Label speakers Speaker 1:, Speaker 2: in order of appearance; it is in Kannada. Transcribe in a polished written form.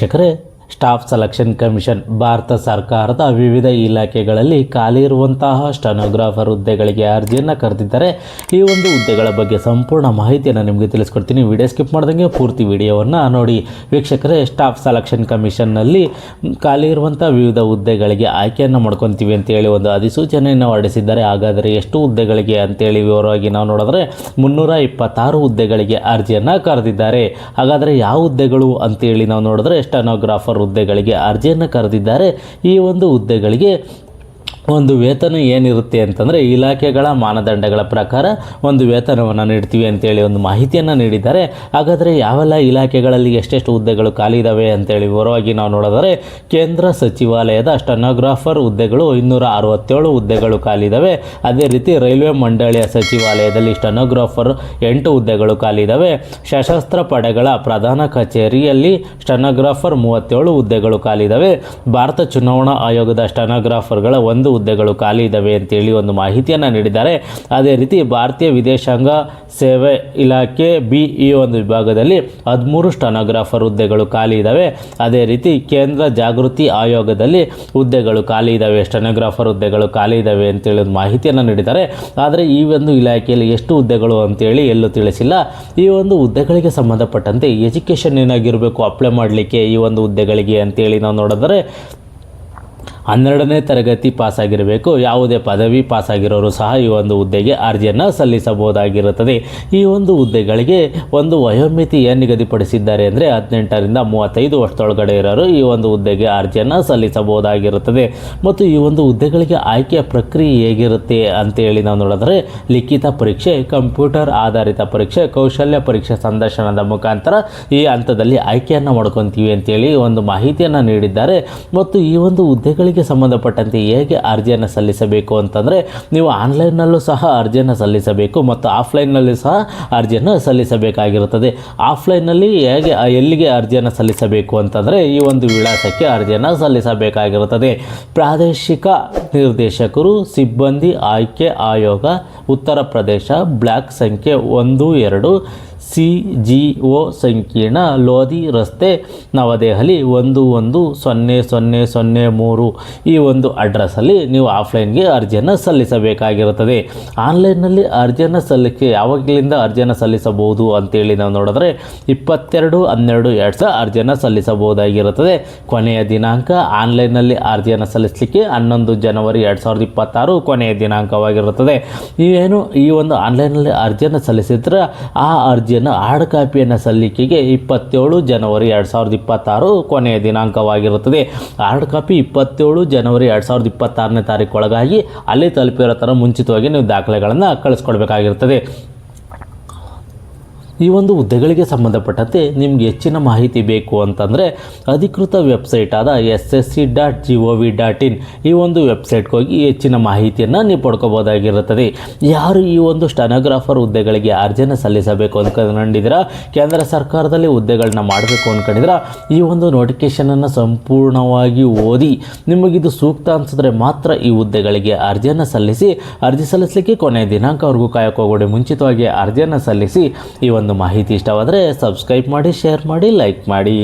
Speaker 1: ವೀಕ್ಷಕರೇ, ಸ್ಟಾಫ್ ಸೆಲೆಕ್ಷನ್ ಕಮಿಷನ್ ಭಾರತ ಸರ್ಕಾರದ ವಿವಿಧ ಇಲಾಖೆಗಳಲ್ಲಿ ಖಾಲಿ ಇರುವಂತಹ ಸ್ಟೆನೋಗ್ರಾಫರ್ ಹುದ್ದೆಗಳಿಗೆ ಅರ್ಜಿಯನ್ನು ಕರೆದಿದ್ದಾರೆ. ಈ ಒಂದು ಹುದ್ದೆಗಳ ಬಗ್ಗೆ ಸಂಪೂರ್ಣ ಮಾಹಿತಿಯನ್ನು ನಿಮಗೆ ತಿಳಿಸ್ಕೊಡ್ತೀನಿ. ವಿಡಿಯೋ ಸ್ಕಿಪ್ ಮಾಡ್ದಂಗೆ ಪೂರ್ತಿ ವಿಡಿಯೋವನ್ನು ನೋಡಿ. ವೀಕ್ಷಕರೇ, ಸ್ಟಾಫ್ ಸೆಲೆಕ್ಷನ್ ಕಮಿಷನ್ನಲ್ಲಿ ಖಾಲಿ ಇರುವಂಥ ವಿವಿಧ ಹುದ್ದೆಗಳಿಗೆ ಆಯ್ಕೆಯನ್ನು ಮಾಡ್ಕೊತೀವಿ ಅಂತೇಳಿ ಒಂದು ಅಧಿಸೂಚನೆಯನ್ನು ಹೊರಡಿಸಿದ್ದಾರೆ. ಹಾಗಾದರೆ ಎಷ್ಟು ಹುದ್ದೆಗಳಿಗೆ ಅಂತೇಳಿ ವಿವರವಾಗಿ ನಾವು ನೋಡಿದ್ರೆ 326 ಹುದ್ದೆಗಳಿಗೆ ಅರ್ಜಿಯನ್ನು ಕರೆದಿದ್ದಾರೆ. ಹಾಗಾದರೆ ಯಾವ ಹುದ್ದೆಗಳು ಅಂತೇಳಿ ನಾವು ನೋಡಿದ್ರೆ ಸ್ಟೆನೋಗ್ರಾಫರ್ ಹುದ್ದೆಗಳಿಗೆ ಅರ್ಜಿಯನ್ನು ಕರೆದಿದ್ದಾರೆ. ಈ ಒಂದು ಹುದ್ದೆಗಳಿಗೆ ಒಂದು ವೇತನ ಏನಿರುತ್ತೆ ಅಂತಂದರೆ ಇಲಾಖೆಗಳ ಮಾನದಂಡಗಳ ಪ್ರಕಾರ ಒಂದು ವೇತನವನ್ನು ನೀಡ್ತೀವಿ ಅಂತೇಳಿ ಒಂದು ಮಾಹಿತಿಯನ್ನು ನೀಡಿದ್ದಾರೆ. ಹಾಗಾದರೆ ಯಾವೆಲ್ಲ ಇಲಾಖೆಗಳಲ್ಲಿ ಎಷ್ಟೆಷ್ಟು ಹುದ್ದೆಗಳು ಖಾಲಿ ಇದ್ದಾವೆ ಅಂತೇಳಿ ವಿವರವಾಗಿ ನಾವು ನೋಡಿದರೆ ಕೇಂದ್ರ ಸಚಿವಾಲಯದ ಸ್ಟೆನೋಗ್ರಾಫರ್ ಹುದ್ದೆಗಳು 267 ಹುದ್ದೆಗಳು ಖಾಲಿ ಇದ್ದಾವೆ. ಅದೇ ರೀತಿ ರೈಲ್ವೆ ಮಂಡಳಿಯ ಸಚಿವಾಲಯದಲ್ಲಿ ಸ್ಟೆನೋಗ್ರಾಫರ್ 8 ಹುದ್ದೆಗಳು ಖಾಲಿ ಇದ್ದಾವೆ. ಸಶಸ್ತ್ರ ಪಡೆಗಳ ಪ್ರಧಾನ ಕಚೇರಿಯಲ್ಲಿ ಸ್ಟೆನೋಗ್ರಾಫರ್ 37 ಹುದ್ದೆಗಳು ಖಾಲಿ ಇದ್ದಾವೆ. ಭಾರತ ಚುನಾವಣಾ ಆಯೋಗದ ಸ್ಟೆನೋಗ್ರಾಫರ್ಗಳ 1 ಹುದ್ದೆಗಳು ಖಾಲಿ ಇದ್ದಾವೆ ಅಂತೇಳಿ ಒಂದು ಮಾಹಿತಿಯನ್ನು ನೀಡಿದ್ದಾರೆ. ಅದೇ ರೀತಿ ಭಾರತೀಯ ವಿದೇಶಾಂಗ ಸೇವೆ ಇಲಾಖೆ ಬಿ ಈ ಒಂದು ವಿಭಾಗದಲ್ಲಿ 13 ಸ್ಟೆನೋಗ್ರಾಫರ್ ಹುದ್ದೆಗಳು ಖಾಲಿ ಇದ್ದಾವೆ. ಅದೇ ರೀತಿ ಕೇಂದ್ರ ಜಾಗೃತಿ ಆಯೋಗದಲ್ಲಿ ಹುದ್ದೆಗಳು ಖಾಲಿ ಇದ್ದಾವೆ, ಸ್ಟೆನೋಗ್ರಾಫರ್ ಹುದ್ದೆಗಳು ಖಾಲಿ ಇದ್ದಾವೆ ಅಂತೇಳಿ ಒಂದು ಮಾಹಿತಿಯನ್ನು ನೀಡಿದ್ದಾರೆ. ಆದರೆ ಈ ಒಂದು ಇಲಾಖೆಯಲ್ಲಿ ಎಷ್ಟು ಹುದ್ದೆಗಳು ಅಂತೇಳಿ ಎಲ್ಲೂ ತಿಳಿಸಿಲ್ಲ. ಈ ಒಂದು ಹುದ್ದೆಗಳಿಗೆ ಸಂಬಂಧಪಟ್ಟಂತೆ ಎಜುಕೇಷನ್ ಏನಾಗಿರಬೇಕು ಅಪ್ಲೈ ಮಾಡಲಿಕ್ಕೆ ಈ ಒಂದು ಹುದ್ದೆಗಳಿಗೆ ಅಂತೇಳಿ ನಾವು ನೋಡಿದರೆ 12ನೇ ತರಗತಿ ಪಾಸಾಗಿರಬೇಕು. ಯಾವುದೇ ಪದವಿ ಪಾಸಾಗಿರೋರು ಸಹ ಈ ಒಂದು ಹುದ್ದೆಗೆ ಅರ್ಜಿಯನ್ನು ಸಲ್ಲಿಸಬಹುದಾಗಿರುತ್ತದೆ. ಈ ಒಂದು ಹುದ್ದೆಗಳಿಗೆ ಒಂದು ವಯೋಮಿತಿ ಏನು ನಿಗದಿಪಡಿಸಿದ್ದಾರೆ ಅಂದರೆ 18ರಿಂದ 35 ವರ್ಷದೊಳಗಡೆ ಇರೋರು ಈ ಒಂದು ಹುದ್ದೆಗೆ ಅರ್ಜಿಯನ್ನು ಸಲ್ಲಿಸಬಹುದಾಗಿರುತ್ತದೆ. ಮತ್ತು ಈ ಒಂದು ಹುದ್ದೆಗಳಿಗೆ ಆಯ್ಕೆಯ ಪ್ರಕ್ರಿಯೆ ಹೇಗಿರುತ್ತೆ ಅಂತೇಳಿ ನಾವು ನೋಡಿದ್ರೆ ಲಿಖಿತ ಪರೀಕ್ಷೆ, ಕಂಪ್ಯೂಟರ್ ಆಧಾರಿತ ಪರೀಕ್ಷೆ, ಕೌಶಲ್ಯ ಪರೀಕ್ಷೆ ಸಂದರ್ಶನದ ಮುಖಾಂತರ ಈ ಹಂತದಲ್ಲಿ ಆಯ್ಕೆಯನ್ನು ಮಾಡ್ಕೊತೀವಿ ಅಂತೇಳಿ ಒಂದು ಮಾಹಿತಿಯನ್ನು ನೀಡಿದ್ದಾರೆ. ಮತ್ತು ಈ ಒಂದು ಹುದ್ದೆಗಳಿಗೆ ಸಂಬಂಧಪಟ್ಟಂತೆ ಹೇಗೆ ಅರ್ಜಿಯನ್ನು ಸಲ್ಲಿಸಬೇಕು ಅಂತಂದರೆ ನೀವು ಆನ್ಲೈನ್ನಲ್ಲೂ ಸಹ ಅರ್ಜಿಯನ್ನು ಸಲ್ಲಿಸಬೇಕು ಮತ್ತು ಆಫ್ಲೈನ್ನಲ್ಲಿ ಸಹ ಅರ್ಜಿಯನ್ನು ಸಲ್ಲಿಸಬೇಕಾಗಿರುತ್ತದೆ. ಆಫ್ಲೈನ್ನಲ್ಲಿ ಎಲ್ಲಿಗೆ ಅರ್ಜಿಯನ್ನು ಸಲ್ಲಿಸಬೇಕು ಅಂತಂದರೆ ಈ ಒಂದು ವಿಳಾಸಕ್ಕೆ ಅರ್ಜಿಯನ್ನು ಸಲ್ಲಿಸಬೇಕಾಗಿರುತ್ತದೆ. ಪ್ರಾದೇಶಿಕ ನಿರ್ದೇಶಕರು ಸಿಬ್ಬಂದಿ ಆಯ್ಕೆ ಆಯೋಗ, ಉತ್ತರ ಪ್ರದೇಶ, ಬ್ಲಾಕ್ ಸಂಖ್ಯೆ 12 CGO ಸಂಕೀರ್ಣ, ಲೋಧಿ ರಸ್ತೆ, ನವದೆಹಲಿ 110003 ಈ ಒಂದು ಅಡ್ರೆಸ್ಸಲ್ಲಿ ನೀವು ಆಫ್ಲೈನ್ಗೆ ಅರ್ಜಿಯನ್ನು ಸಲ್ಲಿಸಬೇಕಾಗಿರುತ್ತದೆ. ಆನ್ಲೈನ್ನಲ್ಲಿ ಅರ್ಜಿಯನ್ನು ಯಾವಾಗಲಿಂದ ಅರ್ಜಿಯನ್ನು ಸಲ್ಲಿಸಬಹುದು ಅಂತೇಳಿ ನಾವು ನೋಡಿದ್ರೆ 22/12/2000 ಅರ್ಜಿಯನ್ನು ಸಲ್ಲಿಸಬಹುದಾಗಿರುತ್ತದೆ. ಕೊನೆಯ ದಿನಾಂಕ ಆನ್ಲೈನ್ನಲ್ಲಿ ಅರ್ಜಿಯನ್ನು ಸಲ್ಲಿಸಲಿಕ್ಕೆ 11 ಜನವರಿ 2026 ಕೊನೆಯ ದಿನಾಂಕವಾಗಿರುತ್ತದೆ. ಈ ಒಂದು ಆನ್ಲೈನ್ನಲ್ಲಿ ಅರ್ಜಿಯನ್ನು ಸಲ್ಲಿಸಿದ್ರೆ ಆ ಅರ್ಜಿಯನ್ನು ಹಾರ್ಡ್ ಕಾಪಿಯನ್ನು ಸಲ್ಲಿಕೆಗೆ 27 ಜನವರಿ 2026 ಕೊನೆಯ ದಿನಾಂಕವಾಗಿರುತ್ತದೆ. ಹಾರ್ಡ್ ಕಾಪಿ 27 ಜನವರಿ 2026ನೇ ತಾರೀಕು ಒಳಗಾಗಿ ಅಲ್ಲಿ ತಲುಪಿರೋ ಥರ ಮುಂಚಿತವಾಗಿ ನೀವು ದಾಖಲೆಗಳನ್ನು ಕಳಿಸ್ಕೊಡ್ಬೇಕಾಗಿರ್ತದೆ. ಈ ಒಂದು ಹುದ್ದೆಗಳಿಗೆ ಸಂಬಂಧಪಟ್ಟಂತೆ ನಿಮಗೆ ಹೆಚ್ಚಿನ ಮಾಹಿತಿ ಬೇಕು ಅಂತಂದರೆ ಅಧಿಕೃತ ವೆಬ್ಸೈಟ್ ಆದ ssc.gov.in ಈ ಒಂದು ವೆಬ್ಸೈಟ್ಗೆ ಹೋಗಿ ಹೆಚ್ಚಿನ ಮಾಹಿತಿಯನ್ನು ನೀವು ಪಡ್ಕೋಬೋದಾಗಿರುತ್ತದೆ. ಯಾರು ಈ ಒಂದು ಸ್ಟೆನೋಗ್ರಾಫರ್ ಹುದ್ದೆಗಳಿಗೆ ಅರ್ಜಿಯನ್ನು ಸಲ್ಲಿಸಬೇಕು ಅಂದ್ಕೊಂಡಿದ್ದೀರಾ, ಕೇಂದ್ರ ಸರ್ಕಾರದಲ್ಲಿ ಹುದ್ದೆಗಳನ್ನ ಮಾಡಬೇಕು ಅಂದ್ಕೊಂಡಿದ್ದೀರಾ, ಈ ಒಂದು ನೋಟಿಫಿಕೇಷನನ್ನು ಸಂಪೂರ್ಣವಾಗಿ ಓದಿ ನಿಮಗಿದು ಸೂಕ್ತ ಅನಿಸಿದ್ರೆ ಮಾತ್ರ ಈ ಹುದ್ದೆಗಳಿಗೆ ಅರ್ಜಿಯನ್ನು ಸಲ್ಲಿಸಿ. ಅರ್ಜಿ ಸಲ್ಲಿಸಲಿಕ್ಕೆ ಕೊನೆಯ ದಿನಾಂಕವರೆಗೂ ಕಾಯೋಕ್ಕೋಗಬೇಡಿ, ಮುಂಚಿತವಾಗಿ ಅರ್ಜಿಯನ್ನು ಸಲ್ಲಿಸಿ. ಈ ಒಂದು ಮಾಹಿತಿ ಇಷ್ಟವಾದರೆ ಸಬ್ಸ್ಕ್ರೈಬ್ ಮಾಡಿ, ಶೇರ್ ಮಾಡಿ, ಲೈಕ್ ಮಾಡಿ.